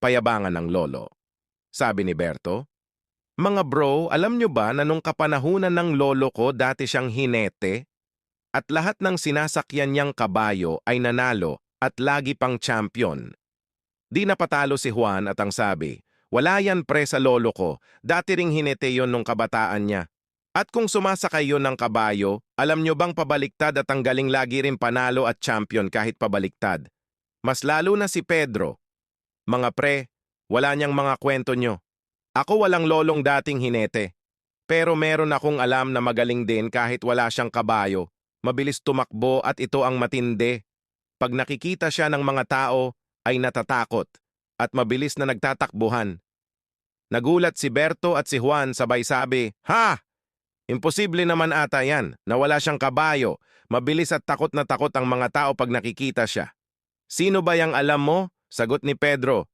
payabangan ng lolo. Sabi ni Berto, "Mga bro, alam nyo ba na nung kapanahunan ng lolo ko dati siyang hinete at lahat ng sinasakyan niyang kabayo ay nanalo at lagi pang champion?" Di napatalo si Juan at ang sabi, "Wala yan pre sa lolo ko, dati ring hinete yon nung kabataan niya. At kung sumasakay yon ng kabayo, alam nyo bang pabaliktad at ang galing lagi rin panalo at champion kahit pabaliktad? Mas lalo na si Pedro. Mga pre, wala niyang mga kwento nyo. Ako walang lolong dating hinete. Pero meron akong alam na magaling din kahit wala siyang kabayo. Mabilis tumakbo at ito ang matindi. Pag nakikita siya ng mga tao, ay natatakot at mabilis na nagtatakbuhan." Nagulat si Berto at si Juan sabay sabi, "Ha! Imposible naman ata yan na wala siyang kabayo. Mabilis at takot na takot ang mga tao pag nakikita siya." "Sino ba yang alam mo?" Sagot ni Pedro.